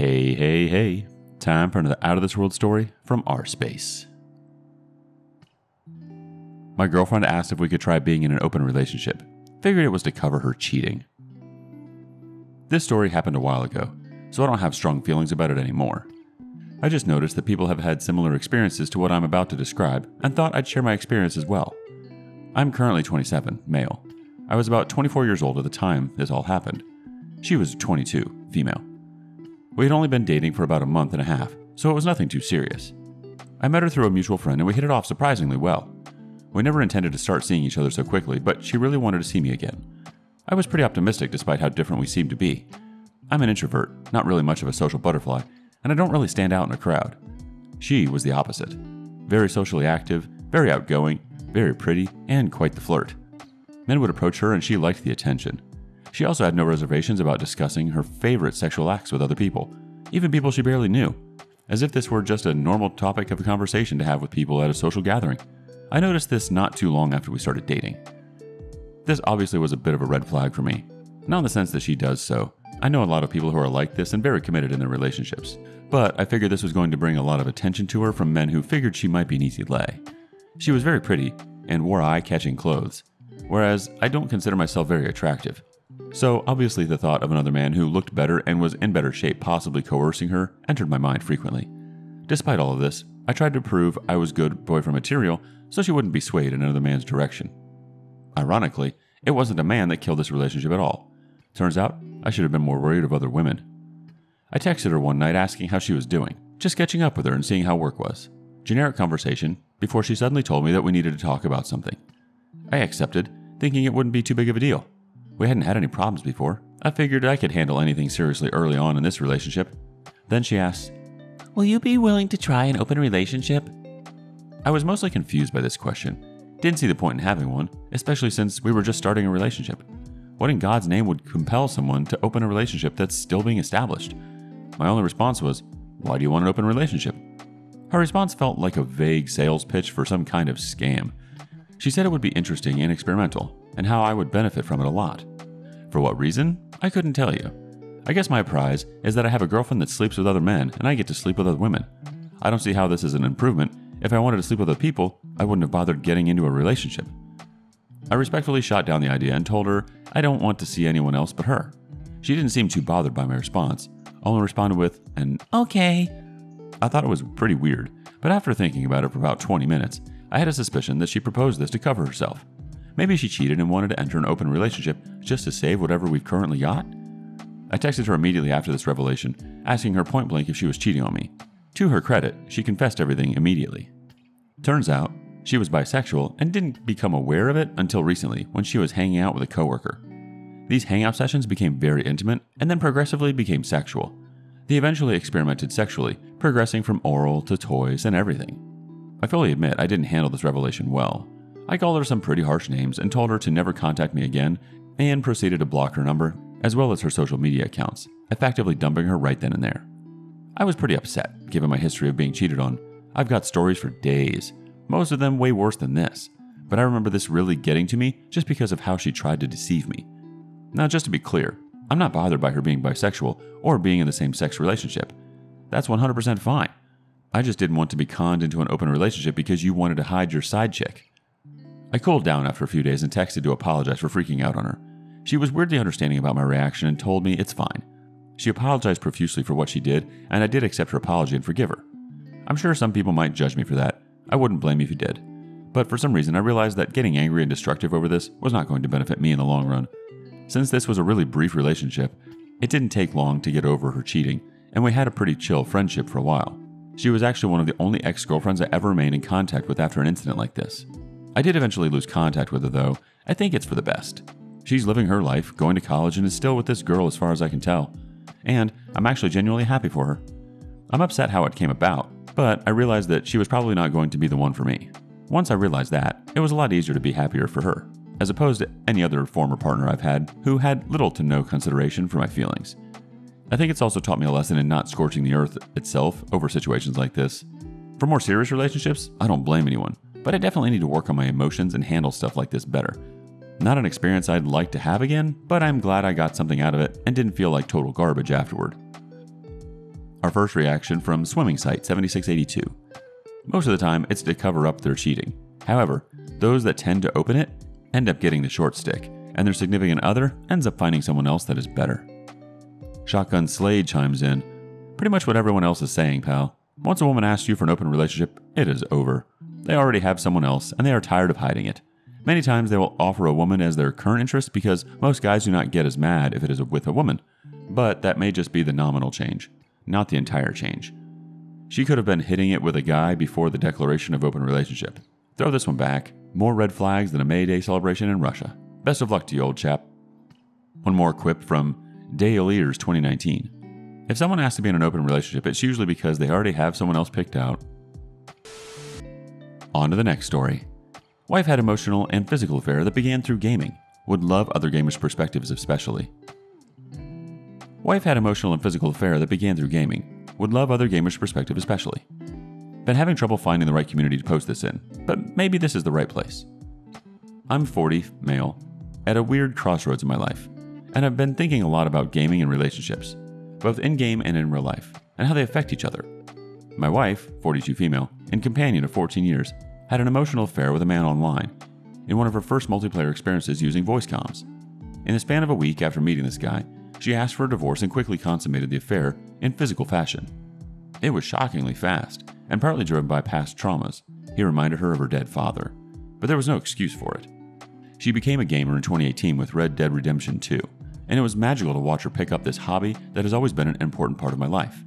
Hey, hey, hey. Time for another out of this world story from rSpace. My girlfriend asked if we could try being in an open relationship. Figured it was to cover her cheating. This story happened a while ago, so I don't have strong feelings about it anymore. I just noticed that people have had similar experiences to what I'm about to describe and thought I'd share my experience as well. I'm currently 27, male. I was about 24 years old at the time this all happened. She was 22, female. We had only been dating for about a month and a half, so it was nothing too serious. I met her through a mutual friend and we hit it off surprisingly well. We never intended to start seeing each other so quickly, but she really wanted to see me again. I was pretty optimistic despite how different we seemed to be. I'm an introvert, not really much of a social butterfly, and I don't really stand out in a crowd. She was the opposite. Very socially active, very outgoing, very pretty, and quite the flirt. Men would approach her and she liked the attention. She also had no reservations about discussing her favorite sexual acts with other people, even people she barely knew, as if this were just a normal topic of a conversation to have with people at a social gathering. I noticed this not too long after we started dating. This obviously was a bit of a red flag for me, not in the sense that she does so. I know a lot of people who are like this and very committed in their relationships, but I figured this was going to bring a lot of attention to her from men who figured she might be an easy lay. She was very pretty and wore eye-catching clothes, whereas I don't consider myself very attractive. So obviously the thought of another man who looked better and was in better shape possibly coercing her entered my mind frequently. Despite all of this, I tried to prove I was good boyfriend material so she wouldn't be swayed in another man's direction. Ironically, it wasn't a man that killed this relationship at all. Turns out, I should have been more worried of other women. I texted her one night asking how she was doing, just catching up with her and seeing how work was. Generic conversation, before she suddenly told me that we needed to talk about something. I accepted, thinking it wouldn't be too big of a deal. We hadn't had any problems before. I figured I could handle anything seriously early on in this relationship. Then she asked, "Will you be willing to try an open relationship?" I was mostly confused by this question. Didn't see the point in having one, especially since we were just starting a relationship. What in God's name would compel someone to open a relationship that's still being established? My only response was, "Why do you want an open relationship?" Her response felt like a vague sales pitch for some kind of scam. She said it would be interesting and experimental, and how I would benefit from it a lot. For what reason? I couldn't tell you. I guess my prize is that I have a girlfriend that sleeps with other men, and I get to sleep with other women. I don't see how this is an improvement. If I wanted to sleep with other people, I wouldn't have bothered getting into a relationship. I respectfully shot down the idea and told her I don't want to see anyone else but her. She didn't seem too bothered by my response, only responded with an "okay." I thought it was pretty weird, but after thinking about it for about 20 minutes, I had a suspicion that she proposed this to cover herself. Maybe she cheated and wanted to enter an open relationship just to save whatever we've currently got? I texted her immediately after this revelation, asking her point blank if she was cheating on me. To her credit, she confessed everything immediately. Turns out, she was bisexual and didn't become aware of it until recently when she was hanging out with a coworker. These hangout sessions became very intimate and then progressively became sexual. They eventually experimented sexually, progressing from oral to toys and everything. I fully admit I didn't handle this revelation well. I called her some pretty harsh names and told her to never contact me again and proceeded to block her number, as well as her social media accounts, effectively dumping her right then and there. I was pretty upset, given my history of being cheated on. I've got stories for days, most of them way worse than this, but I remember this really getting to me just because of how she tried to deceive me. Now, just to be clear, I'm not bothered by her being bisexual or being in the same sex relationship. That's 100% fine. I just didn't want to be conned into an open relationship because you wanted to hide your side chick. I cooled down after a few days and texted to apologize for freaking out on her. She was weirdly understanding about my reaction and told me it's fine. She apologized profusely for what she did, and I did accept her apology and forgive her. I'm sure some people might judge me for that. I wouldn't blame you if you did. But for some reason, I realized that getting angry and destructive over this was not going to benefit me in the long run. Since this was a really brief relationship, it didn't take long to get over her cheating, and we had a pretty chill friendship for a while. She was actually one of the only ex-girlfriends I ever remained in contact with after an incident like this. I did eventually lose contact with her though. I think it's for the best. She's living her life, going to college, and is still with this girl as far as I can tell. And I'm actually genuinely happy for her. I'm upset how it came about, but I realized that she was probably not going to be the one for me. Once I realized that, it was a lot easier to be happier for her, as opposed to any other former partner I've had who had little to no consideration for my feelings. I think it's also taught me a lesson in not scorching the earth itself over situations like this. For more serious relationships, I don't blame anyone, but I definitely need to work on my emotions and handle stuff like this better. Not an experience I'd like to have again, but I'm glad I got something out of it and didn't feel like total garbage afterward. Our first reaction from Swimming Site 7682. Most of the time, it's to cover up their cheating. However, those that tend to open it end up getting the short stick, and their significant other ends up finding someone else that is better. Shotgun Slade chimes in, pretty much what everyone else is saying, pal. Once a woman asks you for an open relationship, it is over. They already have someone else, and they are tired of hiding it. Many times they will offer a woman as their current interest because most guys do not get as mad if it is with a woman. But that may just be the nominal change, not the entire change. She could have been hitting it with a guy before the declaration of open relationship. Throw this one back. More red flags than a May Day celebration in Russia. Best of luck to you, old chap. One more quip from Dale Ears 2019. If someone asks to be in an open relationship, it's usually because they already have someone else picked out. On to the next story. Wife had emotional and physical affair that began through gaming. Would love other gamers' perspectives especially. Wife had emotional and physical affair that began through gaming. Would love other gamers' perspective especially. Been having trouble finding the right community to post this in, but maybe this is the right place. I'm 40, male, at a weird crossroads in my life, and I've been thinking a lot about gaming and relationships, both in-game and in real life, and how they affect each other. My wife, 42 female, and companion of 14 years, had an emotional affair with a man online in one of her first multiplayer experiences using voice comms. In the span of a week after meeting this guy, she asked for a divorce and quickly consummated the affair in physical fashion. It was shockingly fast, and partly driven by past traumas. He reminded her of her dead father, but there was no excuse for it. She became a gamer in 2018 with Red Dead Redemption 2, and it was magical to watch her pick up this hobby that has always been an important part of my life.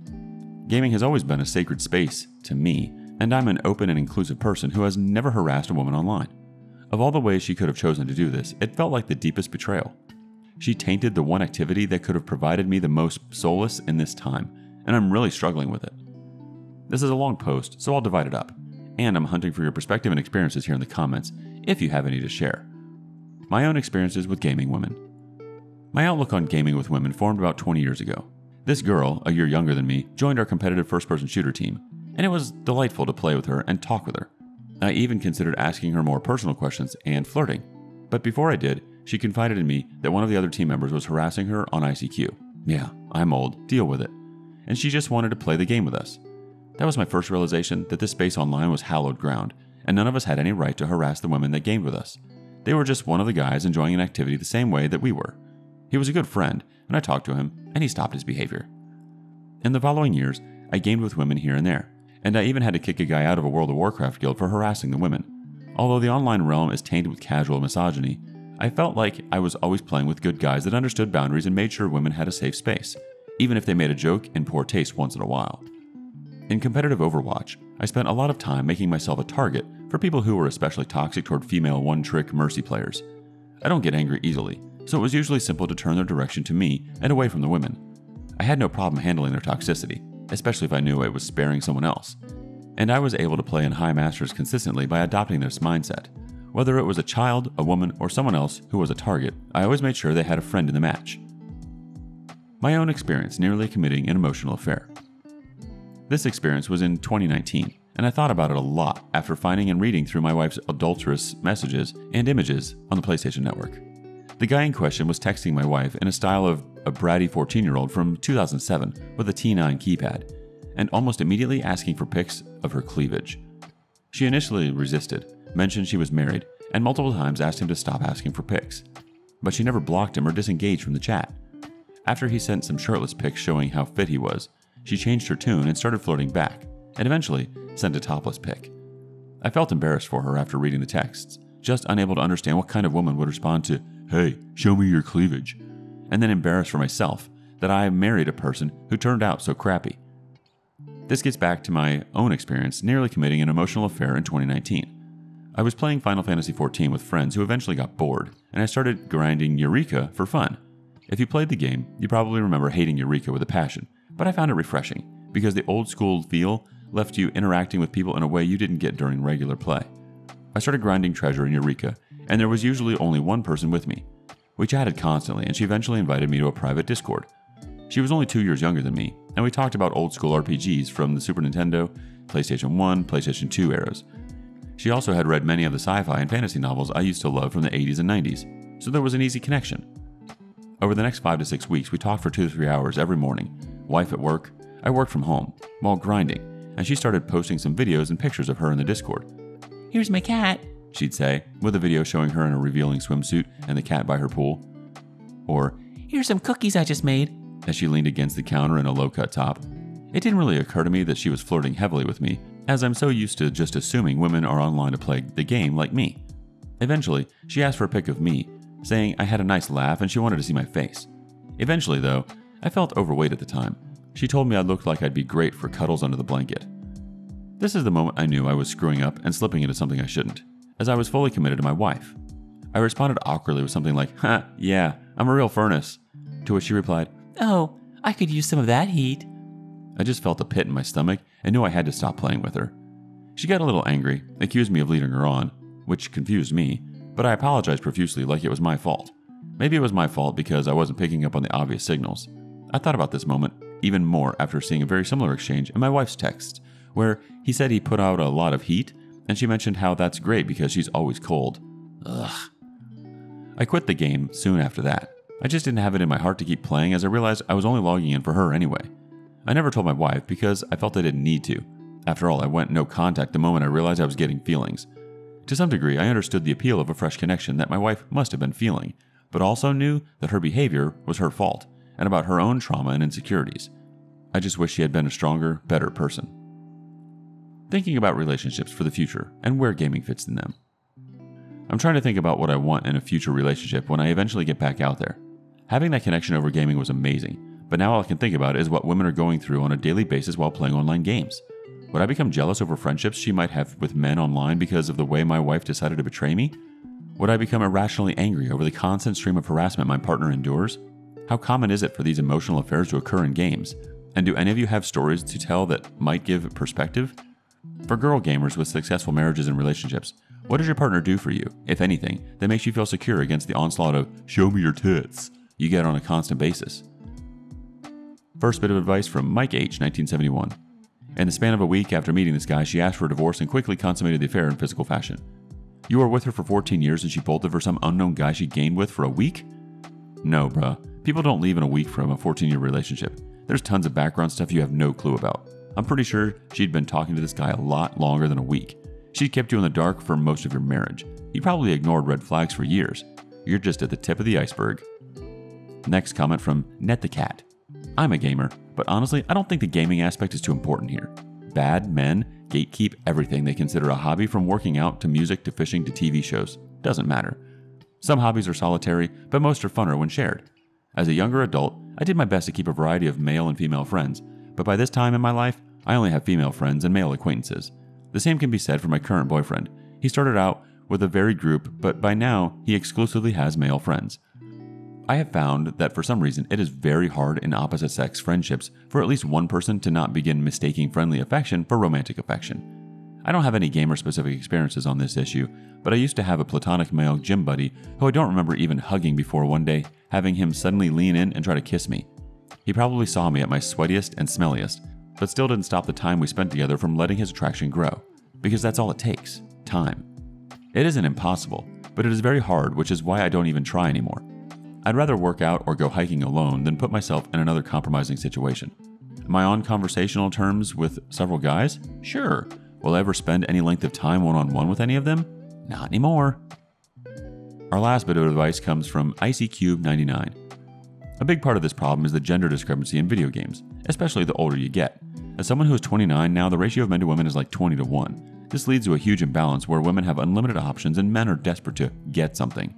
Gaming has always been a sacred space to me, and I'm an open and inclusive person who has never harassed a woman online. Of all the ways she could have chosen to do this, it felt like the deepest betrayal. She tainted the one activity that could have provided me the most solace in this time, and I'm really struggling with it. This is a long post, so I'll divide it up, and I'm hunting for your perspective and experiences here in the comments, if you have any to share. My own experiences with gaming women. My outlook on gaming with women formed about 20 years ago. This girl, a year younger than me, joined our competitive first-person shooter team, and it was delightful to play with her and talk with her. I even considered asking her more personal questions and flirting, but before I did, she confided in me that one of the other team members was harassing her on ICQ. Yeah, I'm old, deal with it. And she just wanted to play the game with us. That was my first realization that this space online was hallowed ground, and none of us had any right to harass the women that gamed with us. They were just one of the guys enjoying an activity the same way that we were. He was a good friend, and I talked to him, and he stopped his behavior. In the following years, I gamed with women here and there, and I even had to kick a guy out of a World of Warcraft guild for harassing the women. Although the online realm is tainted with casual misogyny, I felt like I was always playing with good guys that understood boundaries and made sure women had a safe space, even if they made a joke in poor taste once in a while. In competitive Overwatch, I spent a lot of time making myself a target for people who were especially toxic toward female one-trick Mercy players. I don't get angry easily, so it was usually simple to turn their direction to me and away from the women. I had no problem handling their toxicity, especially if I knew it was sparing someone else. And I was able to play in high masters consistently by adopting this mindset. Whether it was a child, a woman, or someone else who was a target, I always made sure they had a friend in the match. My own experience nearly committing an emotional affair. This experience was in 2019, and I thought about it a lot after finding and reading through my wife's adulterous messages and images on the PlayStation Network. The guy in question was texting my wife in a style of a bratty 14-year-old from 2007 with a T9 keypad, and almost immediately asking for pics of her cleavage. She initially resisted, mentioned she was married, and multiple times asked him to stop asking for pics, but she never blocked him or disengaged from the chat. After he sent some shirtless pics showing how fit he was, she changed her tune and started flirting back, and eventually sent a topless pic. I felt embarrassed for her after reading the texts, just unable to understand what kind of woman would respond to, "Hey, show me your cleavage," and then embarrassed for myself that I married a person who turned out so crappy. This gets back to my own experience nearly committing an emotional affair in 2019. I was playing Final Fantasy XIV with friends who eventually got bored, and I started grinding Eureka for fun. If you played the game, you probably remember hating Eureka with a passion, but I found it refreshing, because the old school feel left you interacting with people in a way you didn't get during regular play. I started grinding treasure in Eureka, and there was usually only one person with me. We chatted constantly, and she eventually invited me to a private Discord. She was only 2 years younger than me, and we talked about old school RPGs from the Super Nintendo, PlayStation 1, PlayStation 2 eras. She also had read many of the sci-fi and fantasy novels I used to love from the 80s and 90s, so there was an easy connection. Over the next 5 to 6 weeks, we talked for 2 to 3 hours every morning. Wife at work, I worked from home while grinding, and she started posting some videos and pictures of her in the Discord. "Here's my cat," she'd say, with a video showing her in a revealing swimsuit and the cat by her pool. Or, "Here's some cookies I just made," as she leaned against the counter in a low-cut top. It didn't really occur to me that she was flirting heavily with me, as I'm so used to just assuming women are online to play the game like me. Eventually, she asked for a pic of me, saying I had a nice laugh and she wanted to see my face. Eventually, though, I felt overweight at the time. She told me I looked like I'd be great for cuddles under the blanket. This is the moment I knew I was screwing up and slipping into something I shouldn't, as I was fully committed to my wife. I responded awkwardly with something like, "Ha, yeah, I'm a real furnace," to which she replied, "Oh, I could use some of that heat." I just felt a pit in my stomach and knew I had to stop playing with her. She got a little angry, accused me of leading her on, which confused me, but I apologized profusely like it was my fault. Maybe it was my fault because I wasn't picking up on the obvious signals. I thought about this moment even more after seeing a very similar exchange in my wife's texts, where he said he put out a lot of heat, and she mentioned how that's great because she's always cold. Ugh. I quit the game soon after that. I just didn't have it in my heart to keep playing as I realized I was only logging in for her anyway. I never told my wife because I felt I didn't need to. After all, I went no contact the moment I realized I was getting feelings. To some degree, I understood the appeal of a fresh connection that my wife must have been feeling, but also knew that her behavior was her fault and about her own trauma and insecurities. I just wish she had been a stronger, better person. Thinking about relationships for the future and where gaming fits in them. I'm trying to think about what I want in a future relationship when I eventually get back out there. Having that connection over gaming was amazing, but now all I can think about is what women are going through on a daily basis while playing online games. Would I become jealous over friendships she might have with men online because of the way my wife decided to betray me? Would I become irrationally angry over the constant stream of harassment my partner endures? How common is it for these emotional affairs to occur in games? And do any of you have stories to tell that might give perspective? For girl gamers with successful marriages and relationships, what does your partner do for you, if anything, that makes you feel secure against the onslaught of "show me your tits" you get on a constant basis? First bit of advice from Mike H., 1971. In the span of a week after meeting this guy, she asked for a divorce and quickly consummated the affair in physical fashion. You were with her for 14 years and she bolted for some unknown guy she gamed with for a week? No, bruh. People don't leave in a week from a 14-year relationship. There's tons of background stuff you have no clue about. I'm pretty sure she'd been talking to this guy a lot longer than a week. She'd kept you in the dark for most of your marriage. He probably ignored red flags for years. You're just at the tip of the iceberg. Next comment from Net the Cat. I'm a gamer, but honestly, I don't think the gaming aspect is too important here. Bad men gatekeep everything they consider a hobby, from working out to music to fishing to TV shows. Doesn't matter. Some hobbies are solitary, but most are funner when shared. As a younger adult, I did my best to keep a variety of male and female friends, but by this time in my life, I only have female friends and male acquaintances. The same can be said for my current boyfriend. He started out with a varied group, but by now, he exclusively has male friends. I have found that for some reason, it is very hard in opposite-sex friendships for at least one person to not begin mistaking friendly affection for romantic affection. I don't have any gamer-specific experiences on this issue, but I used to have a platonic male gym buddy who I don't remember even hugging before one day having him suddenly lean in and try to kiss me. He probably saw me at my sweatiest and smelliest, but still didn't stop the time we spent together from letting his attraction grow, because that's all it takes, time. It isn't impossible, but it is very hard, which is why I don't even try anymore. I'd rather work out or go hiking alone than put myself in another compromising situation. Am I on conversational terms with several guys? Sure. Will I ever spend any length of time one-on-one with any of them? Not anymore. Our last bit of advice comes from IcyCube99. A big part of this problem is the gender discrepancy in video games, especially the older you get. As someone who is 29 now, the ratio of men to women is like 20 to 1. This leads to a huge imbalance where women have unlimited options and men are desperate to get something.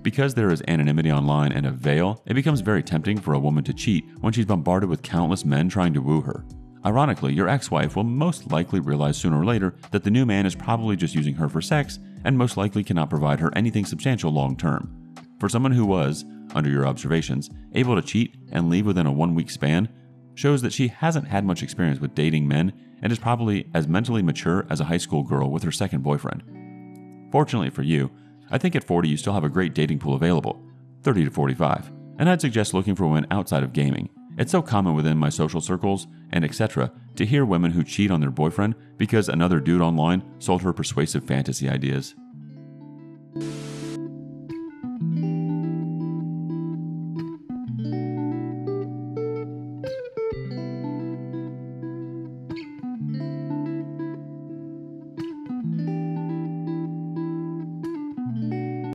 Because there is anonymity online and a veil, it becomes very tempting for a woman to cheat when she's bombarded with countless men trying to woo her. Ironically, your ex-wife will most likely realize sooner or later that the new man is probably just using her for sex and most likely cannot provide her anything substantial long-term. For someone who was, under your observations, able to cheat and leave within a 1-week span, shows that she hasn't had much experience with dating men and is probably as mentally mature as a high school girl with her second boyfriend. Fortunately for you, I think at 40 you still have a great dating pool available, 30 to 45, and I'd suggest looking for women outside of gaming. It's so common within my social circles and etc. to hear women who cheat on their boyfriend because another dude online sold her persuasive fantasy ideas.